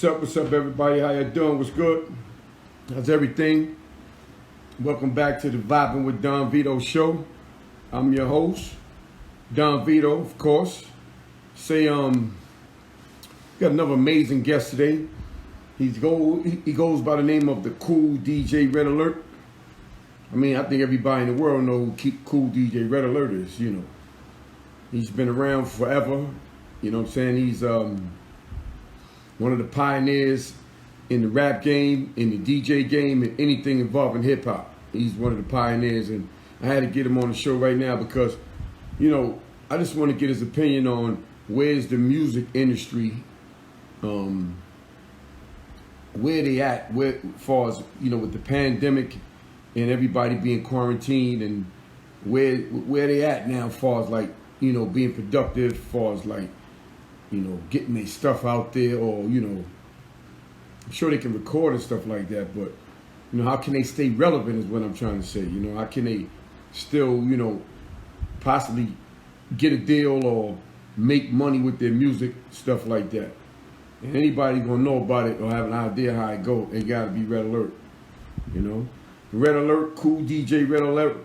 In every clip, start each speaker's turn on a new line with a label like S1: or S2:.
S1: What's up, everybody? How you doing? What's good? How's everything? Welcome back to the Vibing with Don Vito show. I'm your host, Don Vito, of course. Got another amazing guest today. He goes by the name of the Kool DJ Red Alert. I mean, I think everybody in the world knows who Kool DJ Red Alert is, you know. He's been around forever. You know what I'm saying? He's one of the pioneers in the rap game, in the DJ game, and anything involving hip hop. He's one of the pioneers, and I had to get him on the show right now because, you know, I just want to get his opinion on where's the music industry, where they at, as far as, you know, with the pandemic and everybody being quarantined, and where they at now as far as, like, you know, being productive, as far as, like, you know, getting their stuff out there, or, you know, I'm sure they can record and stuff like that, but, you know, how can they stay relevant is what I'm trying to say. You know, how can they still, you know, possibly get a deal or make money with their music, stuff like that. And anybody gonna know about it or have an idea how it go, it gotta be Red Alert, you know. Red Alert, Kool DJ Red Alert,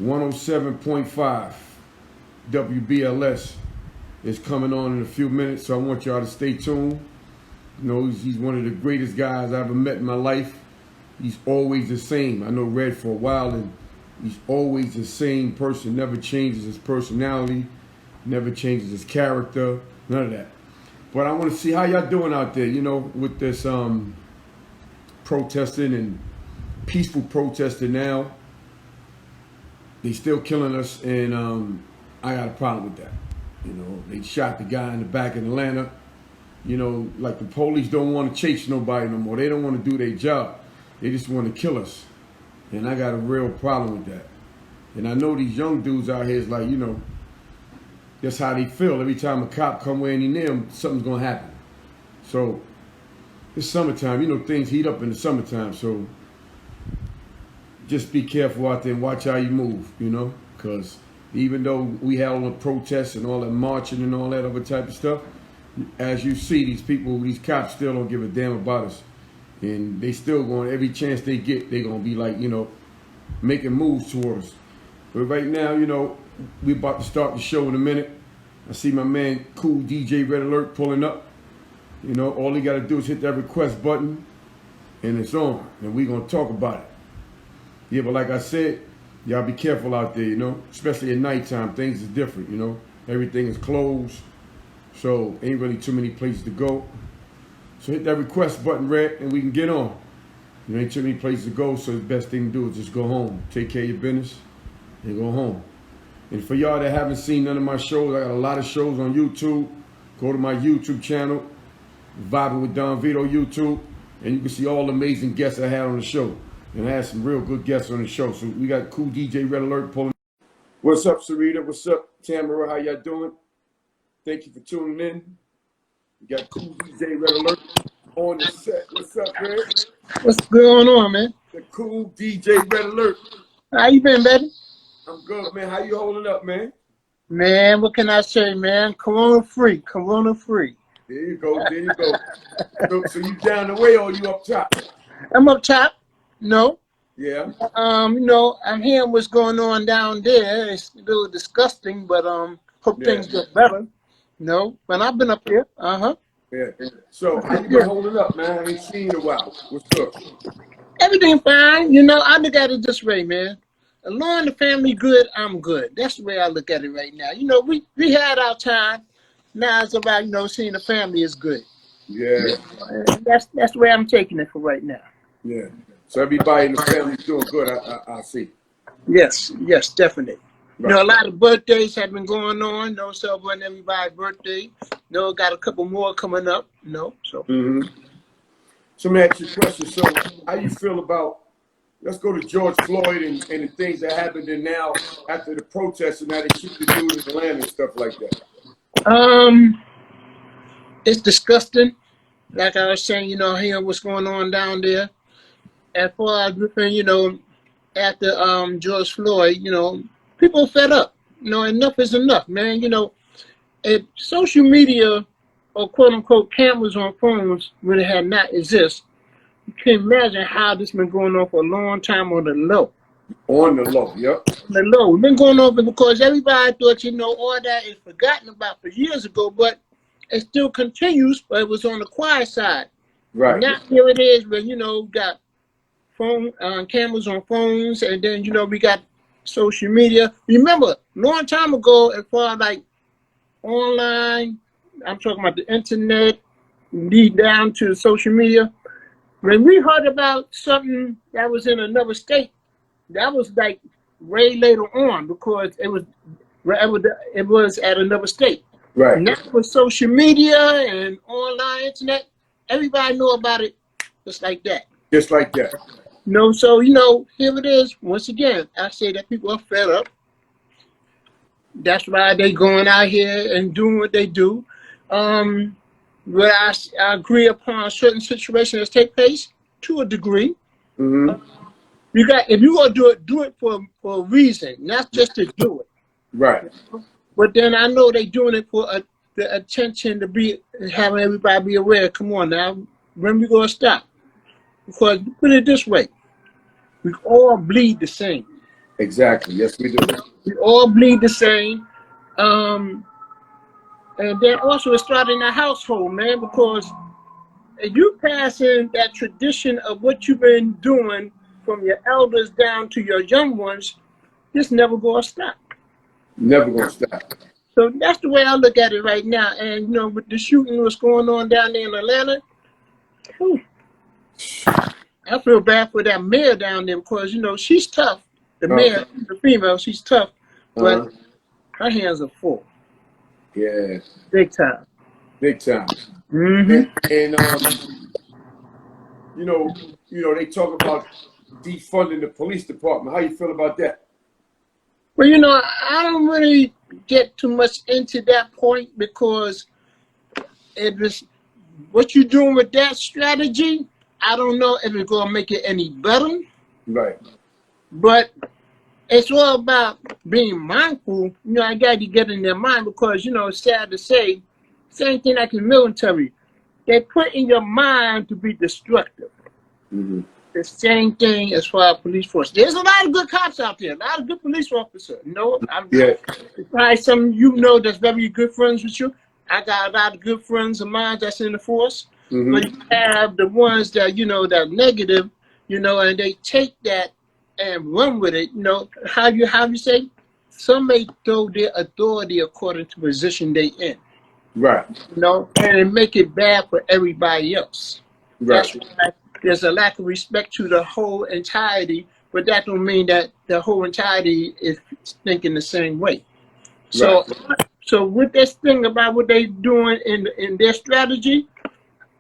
S1: 107.5 Wbls is coming on in a few minutes, so I want y'all to stay tuned. You know, he's one of the greatest guys I ever met in my life. He's always the same. I know Red for a while, and he's always the same person, never changes his personality, never changes his character, none of that. But I want to see how y'all doing out there, you know, with this protesting and peaceful protesting now. They still killing us, and I got a problem with that. You know, they shot the guy in the back in Atlanta. You know, like the police don't want to chase nobody no more. They don't want to do their job. They just want to kill us. And I got a real problem with that. And I know these young dudes out here is like, you know, that's how they feel. Every time a cop come where any near them, something's going to happen. So, it's summertime. You know, things heat up in the summertime. So, just be careful out there and watch how you move, you know, because even though we had all the protests and all that marching and all that other type of stuff, as you see, these people, these cops still don't give a damn about us. And they still going, every chance they get, they going to be like, you know, making moves towards us. But right now, you know, we about to start the show in a minute. I see my man Kool DJ Red Alert pulling up. You know, all he got to do is hit that request button, and it's on. And we going to talk about it. Yeah, but like I said, y'all be careful out there, you know, especially at nighttime. Things is different, you know. Everything is closed, so ain't really too many places to go. So hit that request button, Red, and we can get on. There ain't too many places to go, so the best thing to do is just go home. Take care of your business and go home. And for y'all that haven't seen none of my shows, I got a lot of shows on YouTube. Go to my YouTube channel, Vibing with Don Vito YouTube, and you can see all the amazing guests I had on the show. And I had some real good guests on the show. So we got Kool DJ Red Alert pulling. What's up, Sarita? What's up, Tamara? How y'all doing? Thank you for tuning in. We got Kool DJ Red Alert on the set. What's up, Red?
S2: What's going on, man?
S1: The Kool DJ Red Alert.
S2: How you been, baby?
S1: I'm good, man. How you holding up, man?
S2: Man, what can I say, man? Corona free, Corona free.
S1: There you go, there you go. So you down the way or you up top?
S2: I'm up top. No.
S1: Yeah.
S2: You know, I'm hearing what's going on down there. It's a little disgusting, but hope things get better. No, but I've been up here.
S1: Yeah. So how you been holding up, man? I ain't seen you in a while. What's up?
S2: Everything fine. You know, I look at it this way, man. As long as the family good, I'm good. That's the way I look at it right now. You know, we had our time. Now it's about, you know, seeing the family is good.
S1: Yeah.
S2: That's the way I'm taking it for right now.
S1: Yeah. So everybody in the family's doing good, I see.
S2: Yes, definitely.
S1: Right.
S2: You know, a lot of birthdays have been going on. You know, celebrating everybody's birthday. You know, got a couple more coming up. You know, so.
S1: So let me ask you a question. So how you feel about, let's go to George Floyd and the things that happened in now after the protests and how they shoot the dude in Atlanta and stuff like that?
S2: It's disgusting. Like I was saying, you know, hearing what's going on down there. As far as, you know, after George Floyd, you know, people fed up. You know, enough is enough, man. You know, social media or quote unquote cameras on phones when it had not exist, you can imagine how this been going on for a long time on the low.
S1: On the low, yep.
S2: On the low. It's been going on because everybody thought, all that is forgotten about for years ago, but it still continues, but it was on the quiet side.
S1: Right.
S2: Now here it is, where, got phone cameras on phones, and then, we got social media. Remember, a long time ago, as far as like online, I'm talking about the internet, lead down to social media. When we heard about something that was in another state, that was like way later on because it was at another state.
S1: Right.
S2: Now with social media and online internet, everybody know about it just like that.
S1: Just like that.
S2: So here it is. Once again, I say that people are fed up. That's why they going out here and doing what they do. But I agree upon certain situations that take place to a degree.
S1: Mm-hmm.
S2: If you gonna do it for a reason, not just to do it.
S1: Right.
S2: But then I know they doing it for the attention to be having everybody be aware. Come on now, when we gonna stop? Because put it this way, we all bleed the same.
S1: Exactly. Yes, we do.
S2: We all bleed the same. And then also it started in the household, man, because if you passing that tradition of what you've been doing from your elders down to your young ones, it's never going to stop.
S1: Never going to stop.
S2: So that's the way I look at it right now. And, with the shooting what's going on down there in Atlanta, I feel bad for that mayor down there because, she's tough. The mayor, the female, she's tough, but her hands are full.
S1: Yeah.
S2: Big time.
S1: Big time.
S2: Mm-hmm.
S1: And they talk about defunding the police department. How you feel about that?
S2: Well, I don't really get too much into that point because it was what you're doing with that strategy. I don't know if it's going to make it any better.
S1: Right.
S2: But it's all about being mindful. I got to get in their mind because, it's sad to say, same thing like in the military. They put in your mind to be destructive.
S1: Mm-hmm.
S2: The same thing as far as police force. There's a lot of good cops out there, a lot of good police officers. There's probably some that's very good friends with you. I got a lot of good friends of mine that's in the force. Mm-hmm. But you have the ones that, that are negative, and they take that and run with it. How you say? Some may throw their authority according to the position they in.
S1: Right.
S2: And make it bad for everybody else.
S1: Right.
S2: That's why there's a lack of respect to the whole entirety, but that don't mean that the whole entirety is thinking the same way. So, so with this thing about what they doing in their strategy,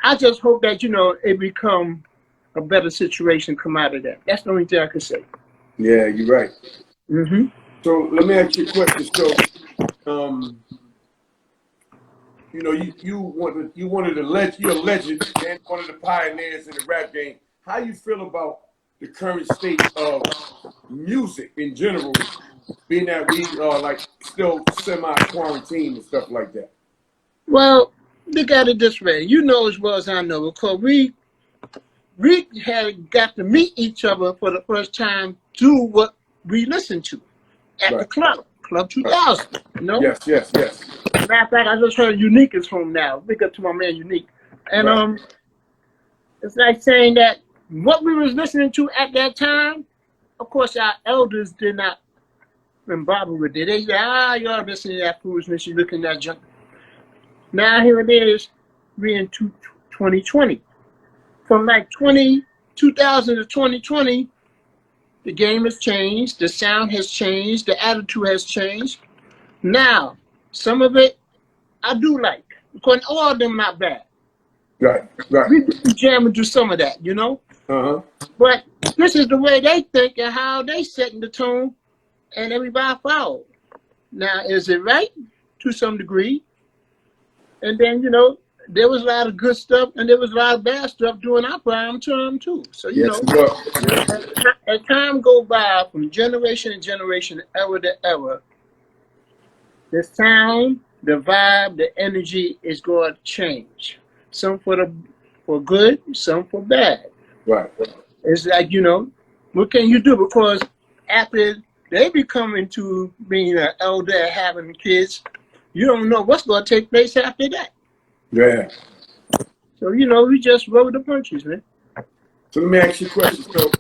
S2: I just hope that it become a better situation come out of that. That's the only thing I can say.
S1: Yeah, you're right.
S2: Mm-hmm.
S1: So let me ask you a question. So, you're one of the legends and one of the pioneers in the rap game. How you feel about the current state of music in general, being that we are like still semi-quarantined and stuff like that?
S2: Well, look at it this way. You know as well as I know, because we had got to meet each other for the first time through what we listened to at the Club 2000. Yes. Matter of fact, I just heard Unique is home now. Big up to my man Unique. And it's like saying that what we was listening to at that time, of course our elders did not bother with it. They said, y'all listening to that foolishness, you looking at junk. Now here it is, we're in 2020. From like 2000 to 2020, the game has changed, the sound has changed, the attitude has changed. Now, some of it I do like, because all of them not bad.
S1: Right.
S2: We can jam and do some of that, But this is the way they think and how they setting the tone, and everybody follow. Now, is it right? To some degree. And then, there was a lot of good stuff and there was a lot of bad stuff during our prime time too. So, as time go by from generation to generation, era to era, the sound, the vibe, the energy is going to change. Some for good, some for bad.
S1: Right.
S2: It's like, you know, what can you do? Because after they become into being an elder and having kids, you don't know what's going to take place after that.
S1: Yeah.
S2: So, you know, we just roll the punches, man.
S1: So let me ask you a question. So,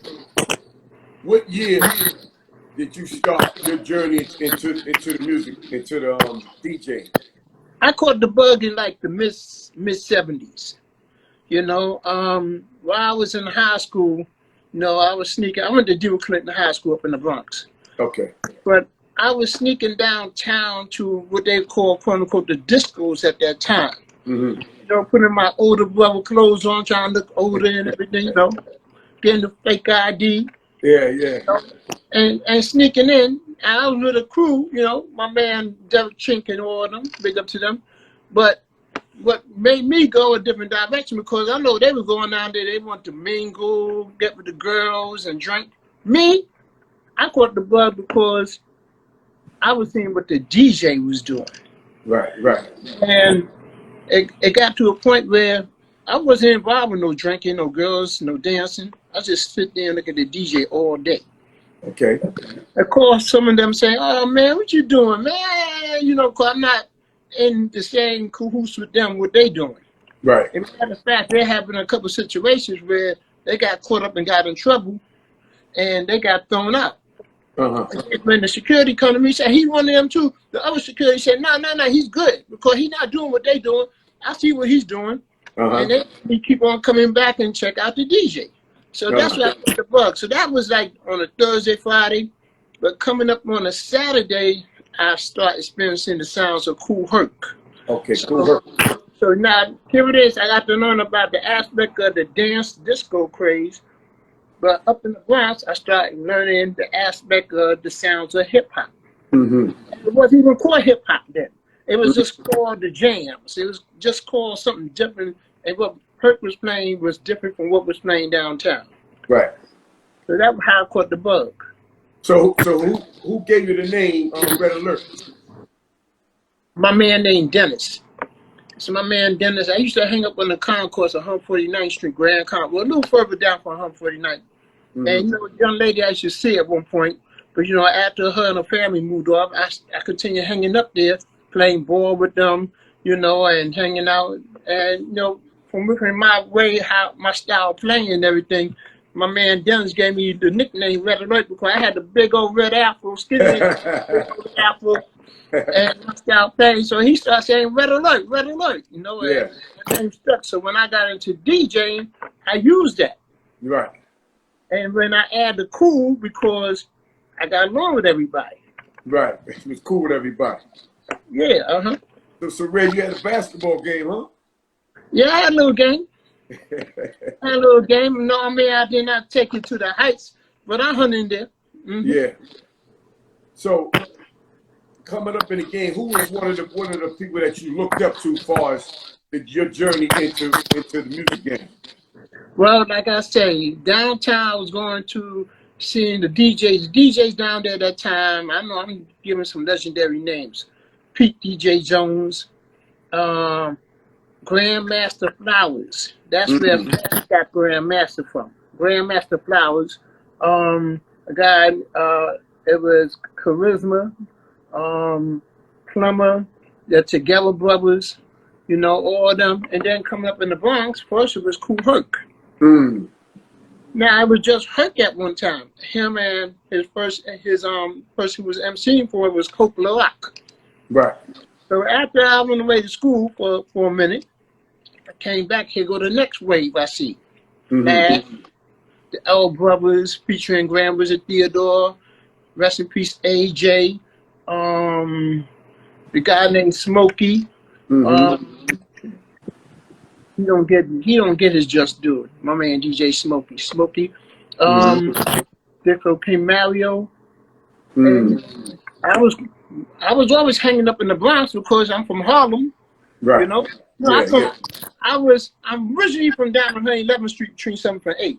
S1: what year did you start your journey into the music, into the DJ?
S2: I caught the bug in like the mid 70s. You know, while I was in high school, you know, I was sneaking. I went to Dewa Clinton High School up in the Bronx.
S1: Okay.
S2: But I was sneaking downtown to what they call, quote unquote, the discos at that time.
S1: Mm-hmm.
S2: You know, putting my older brother clothes on, trying to look older and everything, you know, getting the fake ID.
S1: Yeah.
S2: You know, and sneaking in. And I was with a crew, you know, my man Derek Chink and all of them, big up to them. But what made me go a different direction, because I know they were going down there, they want to mingle, get with the girls and drink. Me, I caught the bug because I was seeing what the DJ was doing.
S1: Right.
S2: And it got to a point where I wasn't involved with no drinking, no girls, no dancing. I just sit there and look at the DJ all day.
S1: Okay.
S2: Of course, some of them say, "Oh man, what you doing, man?" You know, cause I'm not in the same cahoots with them. What they doing?
S1: Right.
S2: As a matter of fact, they're having a couple of situations where they got caught up and got in trouble, and they got thrown out. When the security come to me, said he's one of them too. The other security said, "No, he's good because he's not doing what they doing. I see what he's doing," and they keep on coming back and check out the DJ. So that's what I got the bug. So that was like on a Thursday, Friday, but coming up on a Saturday, I start experiencing the sounds of Kool Herc.
S1: Okay, Kool.
S2: So now here it is. I got to learn about the aspect of the dance disco craze. But up in the Bronx, I started learning the aspect of the sounds of hip hop. It wasn't even called hip hop then. It was just called the jams. It was just called something different. And what Herc was playing was different from what was playing downtown.
S1: Right.
S2: So that's how I caught the bug.
S1: So who gave you the name Red Alert?
S2: My man named Dennis. So my man Dennis, I used to hang up on the concourse of 149th Street, Grand Con, well, a little further down from 149th. And you know, a young lady I used to see at one point, but you know, after her and her family moved off, I continued hanging up there, playing ball with them, you know, and hanging out. And you know, from my way, how my style of playing and everything, my man Dennis gave me the nickname Red Alert because I had the big old red afro, skinny afro, and my style playing. So he started saying Red Alert, you know, and my name stuck. So when I got into DJing, I used that.
S1: Right.
S2: And when I add the Kool, because I got along with everybody. Right.
S1: It was cool with everybody.
S2: Yeah,
S1: So Red, you had a basketball game, huh?
S2: Yeah, I had a little game. No, I mean, I did not take it to the heights, but I hung in there.
S1: Yeah. So coming up in the game, who was one of the people that you looked up to as far as your journey into the music game?
S2: Well, like I say, downtown I was going to seeing the DJs. The DJs down there at that time, I know I'm giving some legendary names. Pete DJ Jones, Grandmaster Flowers. That's where I got Grandmaster from. Grandmaster Flowers. A guy, it was Charisma, Plumber, the Together Brothers, you know, all of them. And then coming up in the Bronx, first it was Kool Herc. Now it was just Herc at one time. Him and his person who was emceeing for it was Coke Rock.
S1: Right.
S2: So after I went away to school for a minute, I came back. Here go the next wave I see. The L Brothers featuring Grand Wizard Theodore, rest in peace AJ, the guy named Smokey. He don't get his just due. My man DJ Smokey. Dicko King Mario. And I was always hanging up in the Bronx because I'm from Harlem. Right. You know? I'm originally from down on 111th Street between 7th and 8th.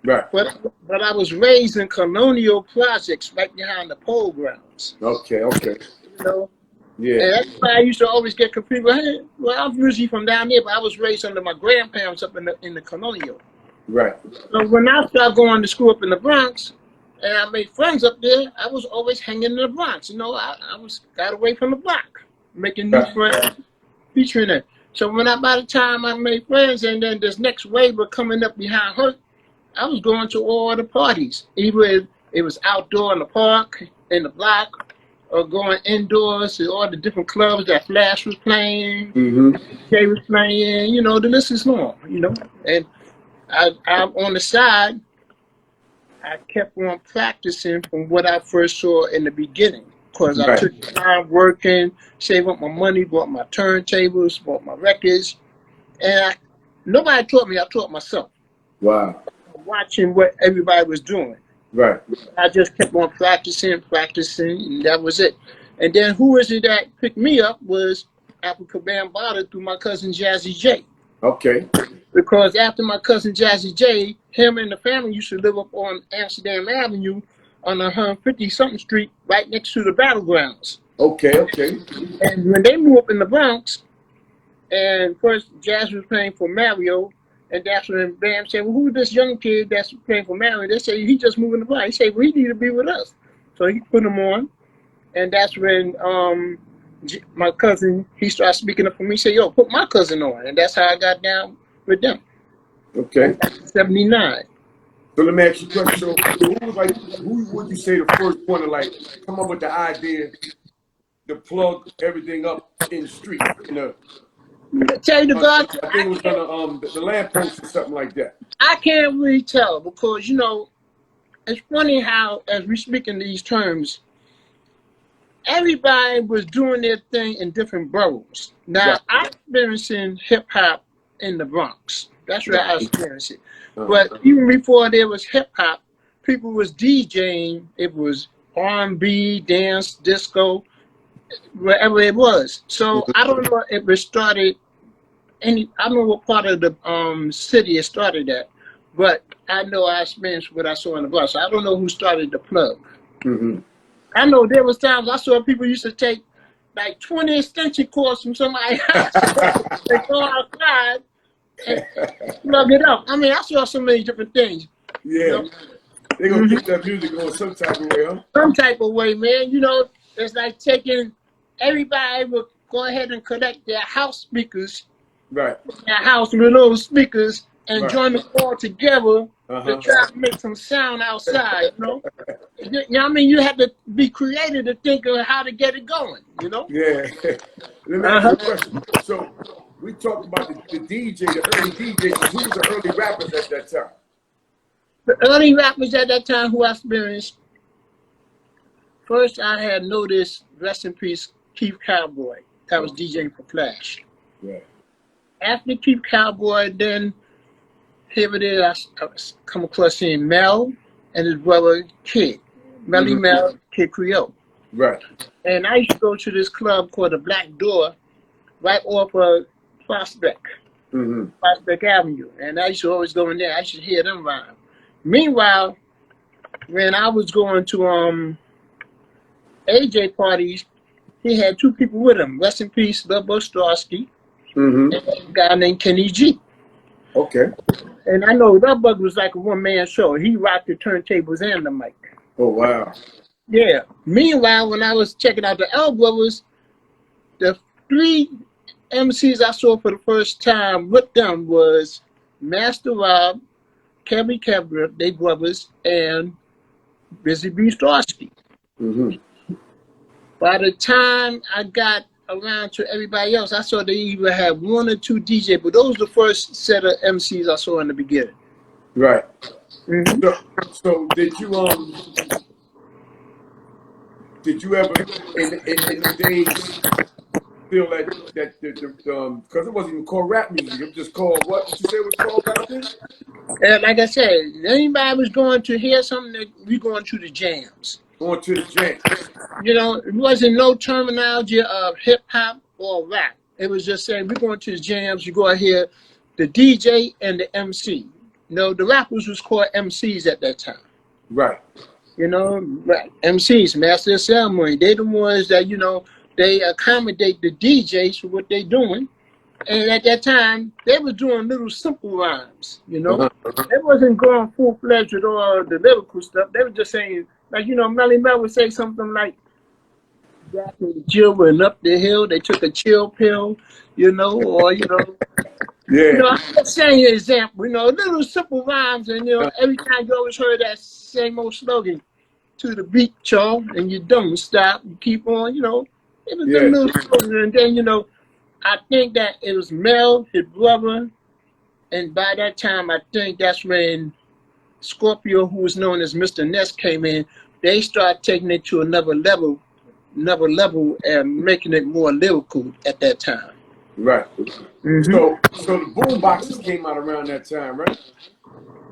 S2: Right. But I was raised in colonial projects right behind the pole grounds.
S1: Okay.
S2: You know?
S1: Yeah.
S2: And that's why I used to always get confused. Well, I'm usually from down there, but I was raised under my grandparents up in the colonial.
S1: Right.
S2: So when I started going to school up in the Bronx, and I made friends up there, I was always hanging in the Bronx. You know, I got away from the block, making new friends, featuring it. So by the time I made friends, and then this next wave were coming up behind Herc, I was going to all the parties. Either it was outdoor in the park, in the block, or going indoors to all the different clubs that Flash was playing, Jay was playing. You know, the list is long. You know, and I'm on the side. I kept on practicing from what I first saw in the beginning, because I took time working, saved up my money, bought my turntables, bought my records, and nobody taught me. I taught myself.
S1: Wow.
S2: Watching what everybody was doing.
S1: Right.
S2: I just kept on practicing, and that was it. And then who was it that picked me up was Africa Bambaataa through my cousin Jazzy J.
S1: Okay.
S2: Because after my cousin Jazzy J, him and the family used to live up on Amsterdam Avenue on 150-something street right next to the battlegrounds.
S1: Okay, okay.
S2: And when they moved up in the Bronx, and first Jazz was playing for Mario, and that's when Bam said, well, who's this young kid that's playing for Mario? They say, he just moving the block. He said, well, he need to be with us. So he put him on. And that's when my cousin, he started speaking up for me. He said, yo, put my cousin on. And that's how I got down with them.
S1: Okay.
S2: 79.
S1: So let me ask you a question. So who would you say the first one to like come up with the idea to plug everything up in the street? You know,
S2: Tell you the God,
S1: I think it was on the lamppost or something like that.
S2: I can't really tell, because, you know, it's funny how, as we speak in these terms, everybody was doing their thing in different boroughs. Now, I'm experiencing hip-hop in the Bronx. That's where I experienced it. But even before there was hip-hop, people was DJing. It was R&B, dance, disco, wherever it was. So I don't know if it started I don't know what part of the city it started at, but I know I experienced what I saw in the Bronx. I don't know who started the plug. I know there was times I saw people used to take like 20 extension cords from somebody else. They go outside and plug it up. I mean, I saw so many different things.
S1: Yeah.
S2: You know?
S1: They're going to keep that music going some type of way, huh?
S2: Some type of way, man. You know, it's like taking, everybody would go ahead and connect their house speakers, their house with little speakers, and join them all together to try to make some sound outside, you know? You know what I mean? You have to be creative to think of how to get it going, you know?
S1: Yeah. Let me ask you a question. So we talked about the DJ, the early DJs. Who was the early rappers at that time?
S2: The early rappers at that time who I experienced, first I had noticed, rest in peace, Keith Cowboy. That was DJing for Flash.
S1: Yeah.
S2: After Keith Cowboy, then here it is, I come across seeing Mel and his brother Kid. Melly Mel, Kid Creole.
S1: Right.
S2: And I used to go to this club called the Black Door right off of Prospect, Prospect Avenue. And I used to always go in there. I used to hear them rhyme. Meanwhile, when I was going to AJ parties, he had two people with him. Rest in peace, Lil Starsky, and a guy named Kenny G.
S1: Okay.
S2: And I know that bug was like a one-man show. He rocked the turntables and the mic.
S1: Oh, wow.
S2: Yeah. Meanwhile, when I was checking out the L Brothers, the three MCs I saw for the first time with them was Master Rob, Kevin Kevra, they brothers, and Busy B. Starsky. By the time I got around to everybody else, I saw they either had one or two DJs, but those were the first set of MCs I saw in the beginning.
S1: Right. So did you ever in the days feel that because it wasn't even called rap music, it was just called what did you say it was called back then?
S2: And like I said, anybody was going to hear something, we going to the jams.
S1: Going to the jams.
S2: You know, it wasn't no terminology of hip hop or rap. It was just saying we're going to the jams. You go out here, the DJ and the MC. You know, the rappers was called MCs at that time.
S1: Right.
S2: You know, MCs, Master of Ceremony. They the ones that, you know, they accommodate the DJs for what they're doing. And at that time, they were doing little simple rhymes, you know. They wasn't going full-fledged with all the lyrical stuff. They were just saying, like, you know, Melly Mel would say something like, back in the jail and up the hill, they took a chill pill, you know, or, you know.
S1: Yeah.
S2: You know, I'm just saying an example, you know, little simple rhymes, and, you know, every time you always heard that same old slogan, to the beat, y'all, and you don't stop, you keep on, you know. It was a little slogan, and then, you know, I think that it was Mel, his brother, and by that time, I think that's when Scorpio, who was known as Mr. Ness, came in. They started taking it to another level, and making it more lyrical at that time.
S1: Right.
S2: Mm-hmm.
S1: So the boom boxes came out around that time, right?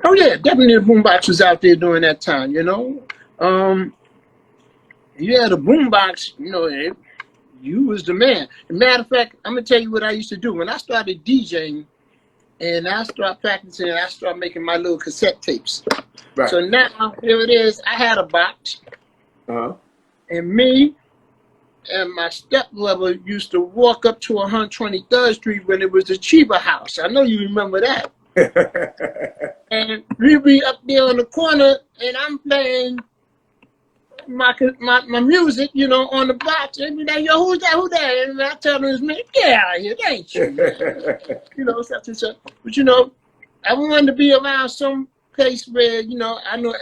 S2: Oh yeah, definitely the boombox was out there during that time, you know. Yeah, the boombox, you know, you was the man. As a matter of fact, I'm gonna tell you what I used to do when I started DJing, and I started practicing. And I started making my little cassette tapes.
S1: Right.
S2: So now here it is. I had a box, and me and my stepbrother used to walk up to 123rd Street when it was the Chiba House. I know you remember that. And we be up there on the corner, and I'm playing my music, you know, on the box. And be like, yo, who's that? Who that? And I tell them it's me. Get out of here, that ain't you. You know, such and such. But you know, I wanted to be around some place where, you know, I know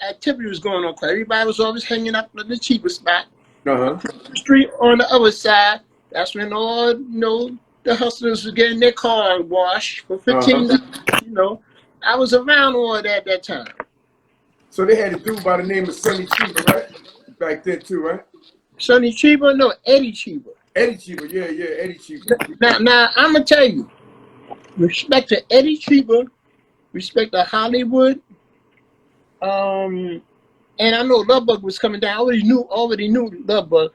S2: activity was going on. Cause everybody was always hanging up in the cheaper spot. The street on the other side. That's when all, you know, the hustlers were getting their car washed for 15 minutes. You know, I was around all that at that time.
S1: So they had a dude by the name of Sonny Chiba, right? Back then too, right?
S2: Sonny Chiba? No, Eddie Chiba.
S1: Eddie Chiba, yeah, Eddie Chiba.
S2: Now I'm gonna tell you, respect to Eddie Chiba, respect to Hollywood, and I know Lovebug was coming down. I already knew Lovebug.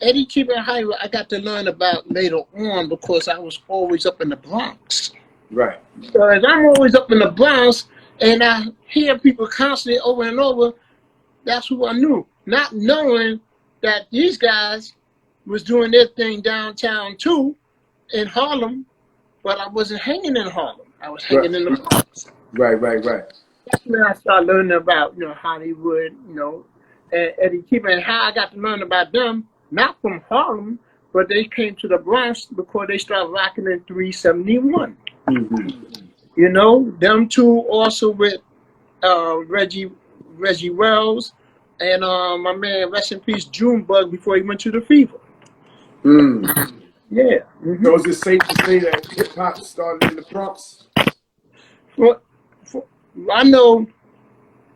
S2: Eddie Chiba and Hollywood, I got to learn about later on because I was always up in the Bronx.
S1: Right.
S2: So as I'm always up in the Bronx, and I hear people constantly over and over, that's who I knew. Not knowing that these guys was doing their thing downtown too, in Harlem, but I wasn't hanging in Harlem. I was hanging in the Bronx.
S1: Right.
S2: That's when I started learning about, you know, Hollywood, you know, and Eddie Keeper, and how I got to learn about them, not from Harlem, but they came to the Bronx because they started rocking in 371. You know, them two also with Reggie Wells and my man, rest in peace, Junebug, before he went to the Fever. Yeah.
S1: So is it safe to say that hip hop started in the Bronx?
S2: Well, I know,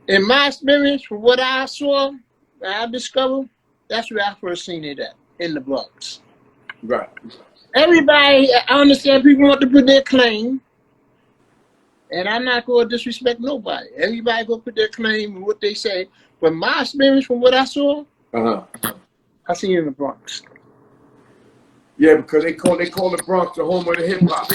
S2: in my experience, from what I saw, I discovered, that's where I first seen it at, in the Bronx.
S1: Right.
S2: Everybody, I understand people want to put their claim, and I'm not going to disrespect nobody. Everybody go put their claim and what they say. But my experience from what I saw, I seen it in the Bronx.
S1: Yeah, because they call the Bronx the home of the hip hop.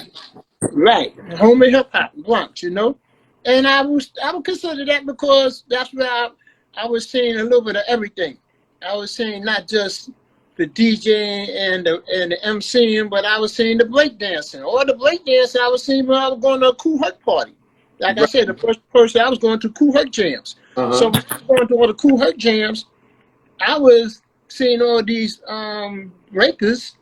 S2: Right, home of hip hop, Bronx, you know. And I would consider that because that's where I was seeing a little bit of everything. I was seeing not just the DJing and the MCing, but I was seeing the breakdancing. All the breakdancing I was seeing when I was going to a Kool Herc party. Like I said, the first person I was going to Kool Herc jams. So when I was going to all the Kool Herc jams, I was seeing all these breakers.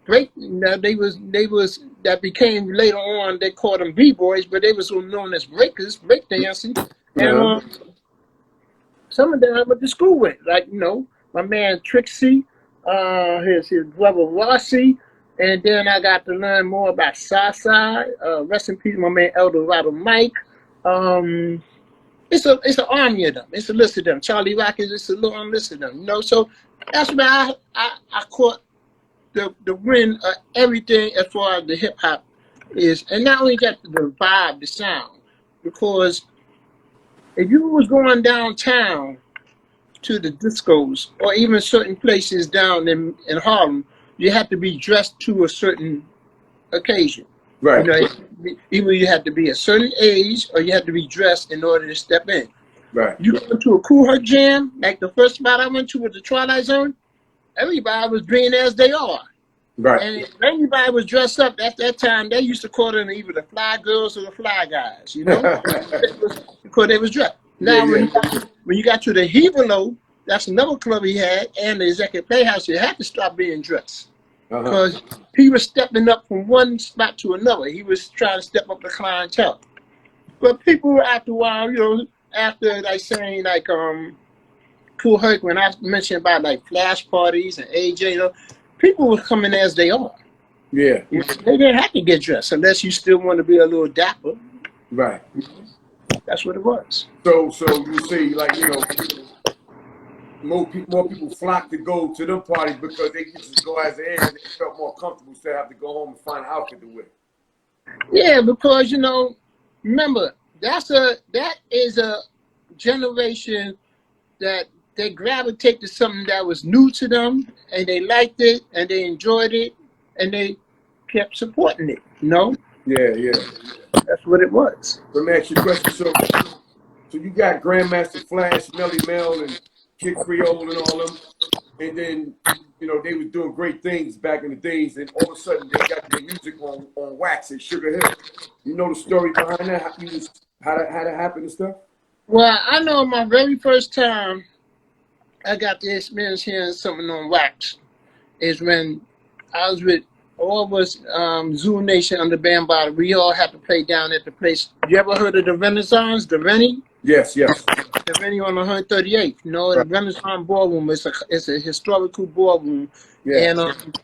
S2: That became later on, they called them B-boys, but they was known as breakers, breakdancing. And some of them I went to school with, like, you know, my man Trixie, his brother Rossi, and then I got to learn more about Sasa, rest in peace, my man Eldorado Mike. It's an army of them. It's a list of them. Charlie Rockets, it's a long list of them, you know. So that's where I caught the win of everything as far as the hip hop is, and not only that, the vibe, the sound, because if you was going downtown to the discos or even certain places down in Harlem, you had to be dressed to a certain occasion. Right. You know, either you had to be a certain age or you had to be dressed in order to step in. Right. You go to a Kool Herc jam, like the first spot I went to was the Twilight Zone. everybody was being as they are.
S1: Right.
S2: And if anybody was dressed up at that time, they used to call them either the fly girls or the fly guys, you know, because they was dressed. Now,
S1: yeah.
S2: when you got to the Hevelo, that's another club he had, and the Executive Playhouse, you had to stop being dressed. Because he was stepping up from one spot to another. He was trying to step up the clientele. But people, after a while, you know, after like saying like Kool Herc, when I mentioned about like flash parties and AJ, you know, people were coming as they are.
S1: Yeah.
S2: They didn't have to get dressed unless you still want to be a little dapper.
S1: Right.
S2: That's what it was.
S1: So you see, like, you know, more people flock to go to them parties because they get to go as they is and they felt more comfortable instead of have to go home and find an outfit to wear.
S2: Yeah, because, you know, remember, that is a generation that they gravitate to something that was new to them, and they liked it, and they enjoyed it, and they kept supporting it, you know?
S1: Yeah.
S2: That's what it was.
S1: Let me ask you a question. So you got Grandmaster Flash, Melly Mel, and Kid Creole and all them, and then, you know, they was doing great things back in the days, and all of a sudden they got their music on wax at Sugar Hill. You know the story behind that? How that happened and stuff?
S2: Well, I know my very first time I got the experience hearing something on wax is when I was with all of us Zoo Nation under Bambaataa. We all had to play down at the place. You ever heard of the Renaissance, the Rennie?
S1: Yes.
S2: The Rennie on 138th. You know, right. The Renaissance Ballroom is a historical ballroom. Yeah. And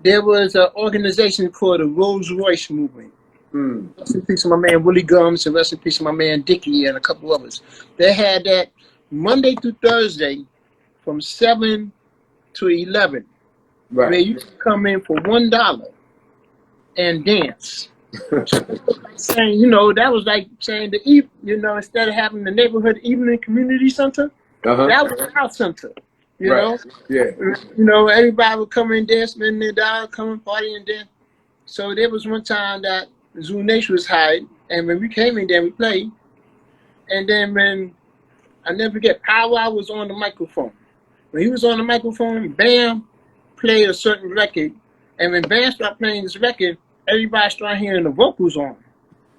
S2: there was an organization called the Rolls Royce Movement. Rest in peace of my man Willie Gums, and rest in peace of my man Dickie and a couple others. They had that Monday through Thursday from 7 to 11. Right. Where you can come in for $1 and dance. Saying, you know, that was like saying you know, instead of having the neighborhood evening community center, that was our center. You know?
S1: Yeah.
S2: You know, everybody would come and dance, spend their dollar, come and party and dance. So there was one time that Zoo Nation was hired, and when we came in there, we played. And then when, I never forget, Powwow was on the microphone. When he was on the microphone, Bam played a certain record. And when Bam started playing this record, everybody started hearing the vocals on.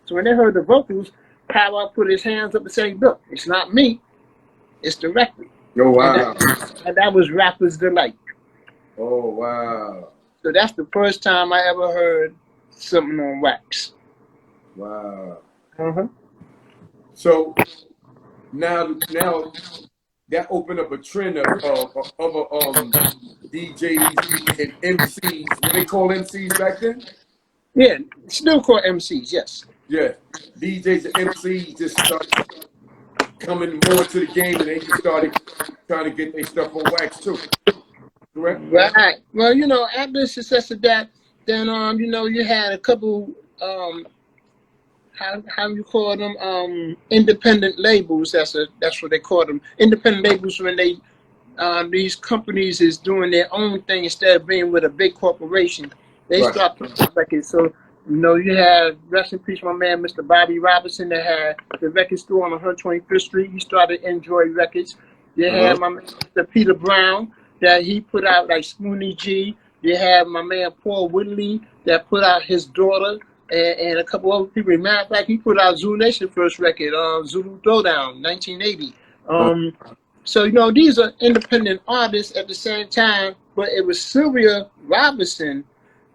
S2: So when they heard the vocals, Powwow put his hands up and said, look, it's not me, it's the record.
S1: Oh, wow.
S2: And that was Rapper's Delight.
S1: Oh, wow.
S2: So that's the first time I ever heard something on wax.
S1: Wow. So now that opened up a trend of DJs and MCs. What they call MCs back then?
S2: Yeah, still called MCs, yes.
S1: Yeah, DJs and MCs just started coming more to the game, and they just started trying to get their stuff on wax too. Correct?
S2: Right. Well, you know, after the success of that, then you know, you had a couple how you call them, independent labels. That's what they call them. Independent labels when they these companies is doing their own thing instead of being with a big corporation. They start putting records. So, you know, you have, rest in peace, my man, Mr. Bobby Robinson, that had the record store on 125th Street. He started Enjoy Records. You have my man, Mr. Peter Brown, that he put out like Spoonie G. You have my man, Paul Whitley, that put out his daughter and a couple other people. Matter of fact, he put out Zoo Nation first record, Zulu Throwdown, 1980. So, you know, these are independent artists at the same time, but it was Sylvia Robinson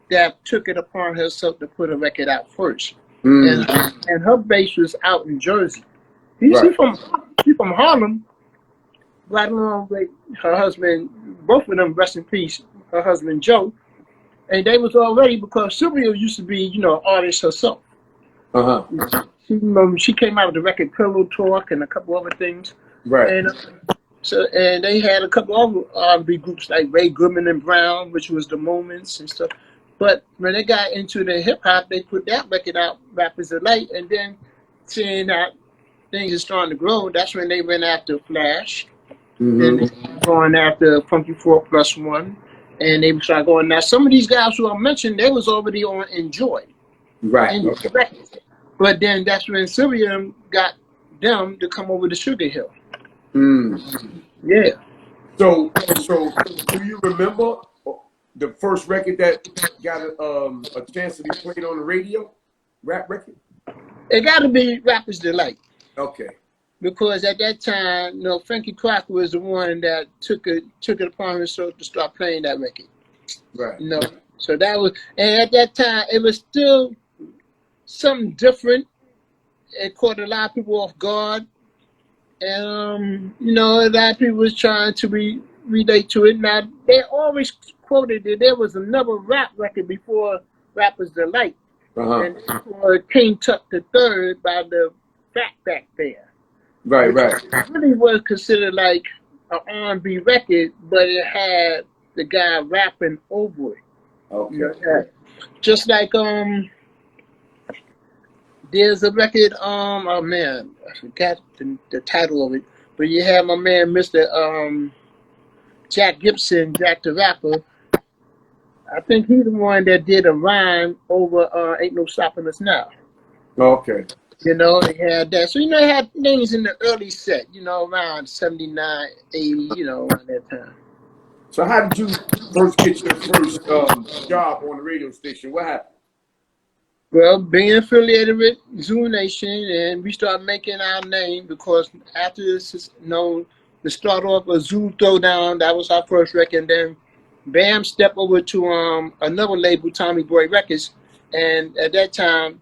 S2: that took it upon herself to put a record out first. And her base was out in Jersey. She's from Harlem, right along with her husband, both of them, rest in peace, her husband Joe. And they was already, because Sylvia used to be, you know, an artist herself. She came out with the record Pillow Talk and a couple other things. And and they had a couple other R&B groups like Ray Goodman and Brown, which was the Moments and stuff. But when they got into the hip hop, they put that record out, Rapper's Delight, and then seeing that things are starting to grow, that's when they went after Flash. Then they were going after Funky 4+1, and they started going. Now, some of these guys who I mentioned, they was already on Enjoy. But then that's when Sylvia got them to come over to Sugar Hill. Yeah.
S1: So do you remember the first record that got a chance to be played on the radio? Rap record?
S2: It got to be Rapper's Delight.
S1: Okay.
S2: Because at that time, you know, Frankie Crocker was the one that took it upon himself to start playing that record.
S1: Right.
S2: You know, so that was, and at that time, it was still something different. It caught a lot of people off guard, and you know, a lot of people was trying to relate to it. Now they always quoted that there was another rap record before Rapper's Delight, and before King Tut the Third by the Fatback Band.
S1: Right, right.
S2: It really was considered like an R&B record, but it had the guy rapping over it.
S1: Okay.
S2: You know, just like there's a record, oh man, I forgot the title of it, but you have my man Mr. Jack Gibson, Jack the Rapper. I think he's the one that did a rhyme over Ain't No Stopping Us Now.
S1: Okay.
S2: You know, they had that. So, you know, they had things in the early set, you know, around 79, 80, you know, around that time.
S1: So how did you first get your first job on the radio station? What happened?
S2: Well, being affiliated with Zoo Nation, and we started making our name because after this, you know, the start off a Zoo Throwdown, that was our first record. And then Bam stepped over to another label, Tommy Boy Records, and at that time,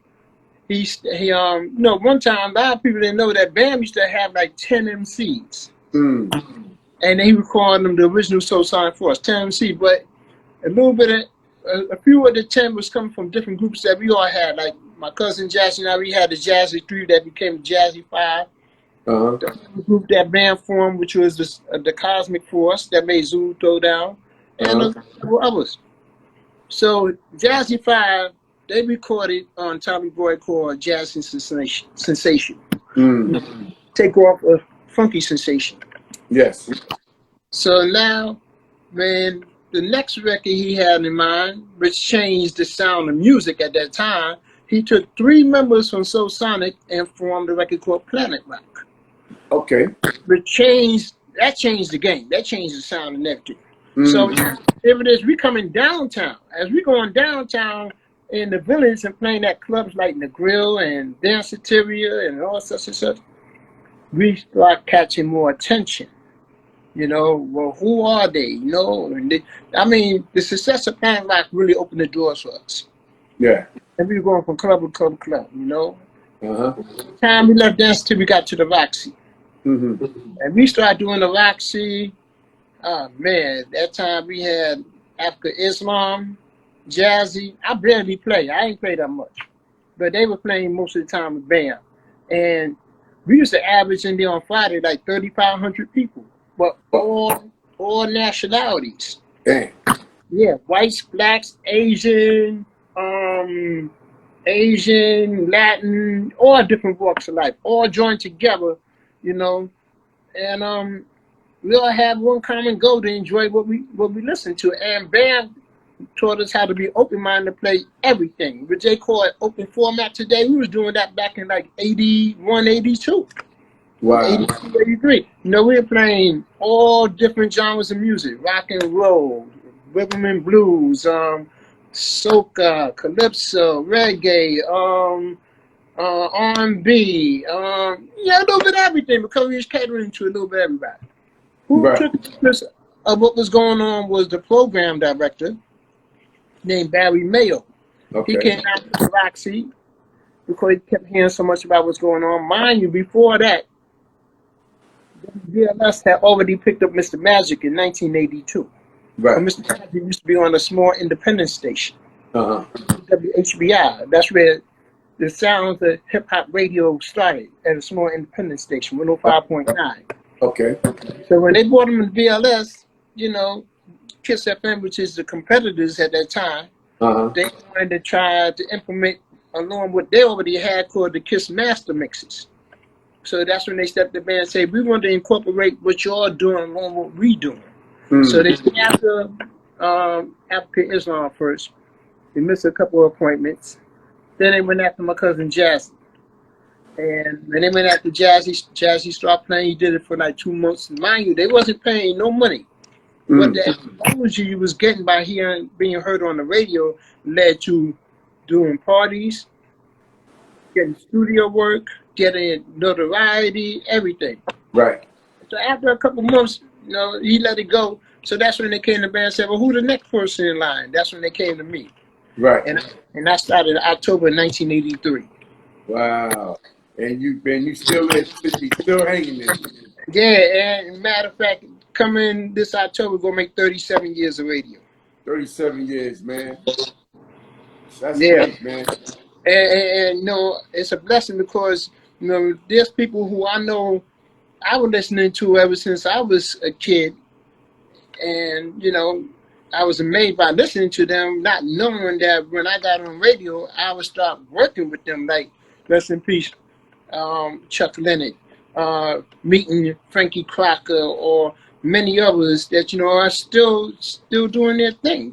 S2: he you know, one time a lot of people didn't know that Bam used to have like 10 MCs, and he would call them the original Soul Sonic Force, 10 MCs. But a little bit of a few of the 10 was coming from different groups that we all had. Like my cousin Jazzy and I, we had the Jazzy 3 that became Jazzy 5. The group that Bam formed, which was the Cosmic Force that made Zoo Throwdown, and several others. So Jazzy 5. They recorded on Tommy Boy called Jazz Sensation. Take off a funky sensation.
S1: Yes.
S2: So now, man, the next record he had in mind, which changed the sound of music at that time, he took 3 members from Soul Sonic and formed a record called Planet Rock.
S1: Okay.
S2: That changed the game. That changed the sound and everything. So if it is, we coming downtown. As we going downtown, in the village and playing at clubs like the Grill and Danceteria and all such and such, we start catching more attention. You know, well, who are they? You know, and I mean, the success of Planet Rock really opened the doors for us.
S1: Yeah.
S2: And we were going from club to club to club, you know. By the time we left Danceteria, we got to the Roxy. And we started doing the Roxy. Oh, man, that time we had Africa Islam, Jazzy. I barely play. I ain't play that much. But they were playing most of the time with Bam. And we used to average in there on Friday like 3,500 people. But all nationalities.
S1: Dang.
S2: Yeah, whites, blacks, Asian, Latin, all different walks of life. All joined together, you know. And we all have one common goal to enjoy what we listen to. And Bam taught us how to be open-minded to play everything. Which they call it open format today. We was doing that back in like 81, 82.
S1: Wow.
S2: 82, 83. You know, we were playing all different genres of music. Rock and roll, rhythm and blues, soca, calypso, reggae, R&B, yeah, a little bit of everything because we was catering to a little bit of everybody. Who took this of what was going on was the program director named Barry Mayo.
S1: Okay.
S2: He came out to Roxy because he kept hearing so much about what's going on. Mind you, before that, WBLS had already picked up Mr. Magic in 1982.
S1: Right.
S2: And Mr. Magic used to be on a small independent station, WHBI. That's where the sounds of hip-hop radio started, at a small independent station, 105.9.
S1: Okay.
S2: So when they brought him to BLS, you know, Kiss FM, which is the competitors at that time, they wanted to try to implement along what they already had called the Kiss Master Mixes. So that's when they stepped up and said, we want to incorporate what y'all doing along what we doing. So they went after Africa Islam first. They missed a couple of appointments. Then they went after my cousin Jazzy. And when they went after Jazzy started playing. He did it for like 2 months. Mind you, they wasn't paying no money. But the exposure you was getting by being heard on the radio led to doing parties, getting studio work, getting notoriety, everything.
S1: Right.
S2: So after a couple months, he let it go. So that's when they came to the band and said, well, who the next person in line? That's when they came to me.
S1: Right.
S2: And I started in October 1983.
S1: Wow. And you still hanging there.
S2: Yeah, and matter of fact, coming this October, gonna make 37 years of radio.
S1: 37 years, man. That's
S2: Yeah.
S1: great, man.
S2: And it's a blessing because there's people who I know I was listening to ever since I was a kid, and I was amazed by listening to them, not knowing that when I got on radio, I would start working with them, like rest in peace, Chuck Leonard, meeting Frankie Crocker, or many others that are still doing their thing,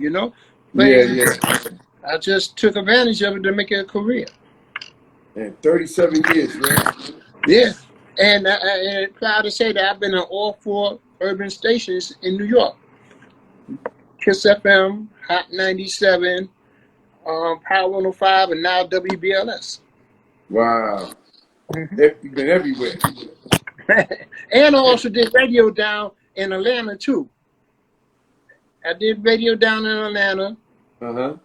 S2: But
S1: Yeah.
S2: I just took advantage of it to make it a career.
S1: And 37 years, man.
S2: Yeah, and proud to say that I've been on all 4 urban stations in New York: Kiss FM, Hot 97, Power 105, and now WBLS.
S1: Wow. You've been everywhere.
S2: And I also did radio down in Atlanta too. I did radio down in Atlanta.
S1: Uh-huh.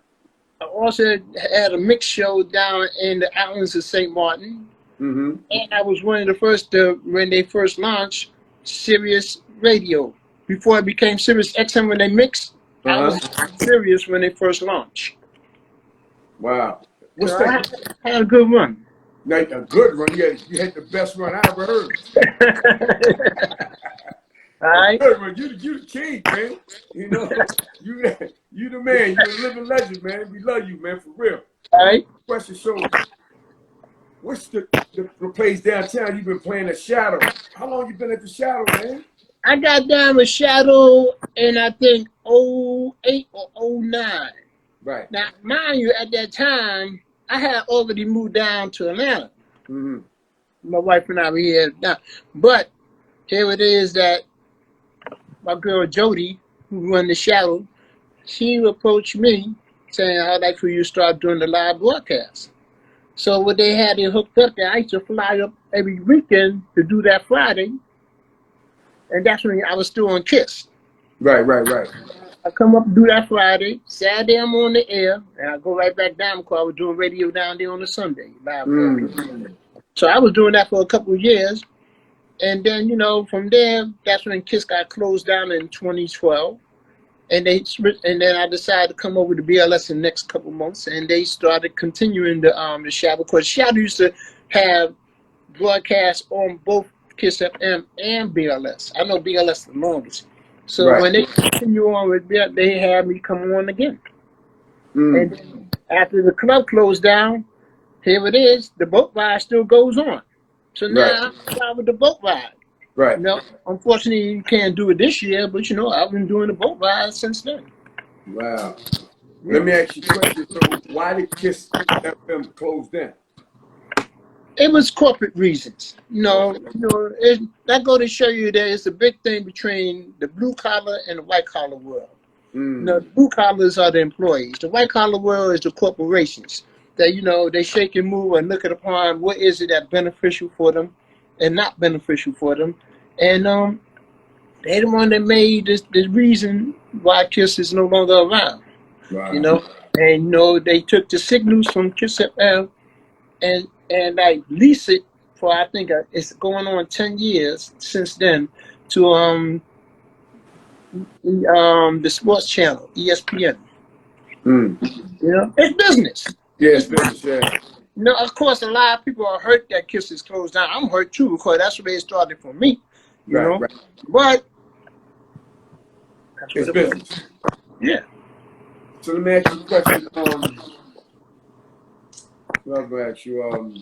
S2: I also had a mix show down in the islands of St. Martin.
S1: Mm-hmm.
S2: And I was one of the first when they first launched Sirius Radio. Before it became Sirius XM when they mixed, I was Sirius when they first launched.
S1: Wow.
S2: What's that? I had a good run.
S1: Like a good run. You had the best run I ever heard.
S2: All right.
S1: Good run. You the king, man. You the man. You're a living legend, man. We love you, man, for real.
S2: All right.
S1: Question: so, what's the place downtown you've been playing at Shadow? How long you been at the Shadow, man?
S2: I got down with Shadow in I think 08 or 09.
S1: Right.
S2: Now, mind you, at that time, I had already moved down to Atlanta.
S1: Mm-hmm.
S2: My wife and I were here now. But here it is that my girl Jody, who run the Shadow, she approached me saying, I'd like for you to start doing the live broadcast. So what they had it hooked up there, I used to fly up every weekend to do that Friday. And that's when I was still on KISS.
S1: Right.
S2: I come up and do that Friday. Saturday I'm on the air, and I go right back down because I was doing radio down there on the Sunday. Live. So I was doing that for a couple of years. And then, from there, that's when KISS got closed down in 2012. And then I decided to come over to BLS in the next couple of months, and they started continuing the Shadow, because Shadow used to have broadcasts on both KISS FM and BLS. I know BLS the longest. So when they continue on with BLS, they had me come on again. And then after the club closed down, here it is, the boat ride still goes on. So now I'm out with the boat ride.
S1: Right.
S2: Unfortunately, you can't do it this year, but I've been doing the boat ride since then.
S1: Wow. Let me ask you a question. So why did KISS FM close down?
S2: It was corporate reasons. That go to show you that it's a big thing between the blue collar and the white collar world. The blue collars are the employees. The white collar world is the corporations that, they shake and move and look at upon what is it that's beneficial for them and not beneficial for them. And they're the one that made this reason why KISS is no longer around.
S1: Wow.
S2: And they took the signals from KISS FM and like lease it for, I think it's going on 10 years since then, to the sports channel, ESPN. It's business.
S1: Yeah, it's business, yeah.
S2: Of course, a lot of people are hurt that KISS is closed down. I'm hurt too, because that's where it started for me. Right. But
S1: it's business.
S2: Yeah.
S1: So let me ask you a question. What I'm gonna ask you.